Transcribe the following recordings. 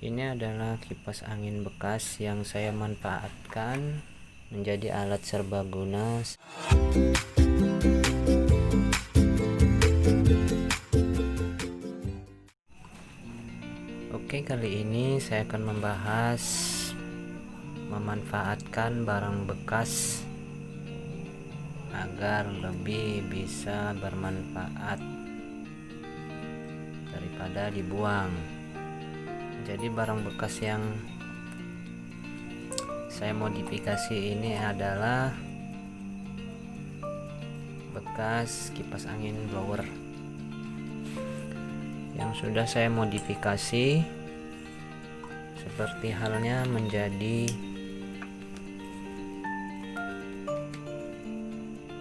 Ini adalah kipas angin bekas yang saya manfaatkan menjadi alat serbaguna. Oke, kali ini saya akan membahas memanfaatkan barang bekas agar lebih bisa bermanfaat daripada dibuang. Jadi barang bekas yang saya modifikasi ini adalah bekas kipas angin blower yang sudah saya modifikasi seperti halnya menjadi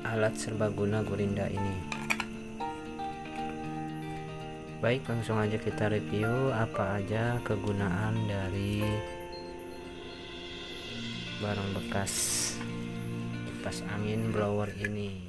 alat serbaguna Gurinda ini. Baik, langsung aja kita review apa aja kegunaan dari barang bekas kipas angin blower ini.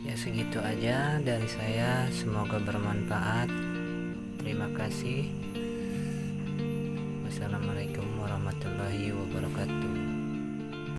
Ya, segitu aja dari saya, semoga bermanfaat. Terima kasih. Wassalamualaikum warahmatullahi wabarakatuh.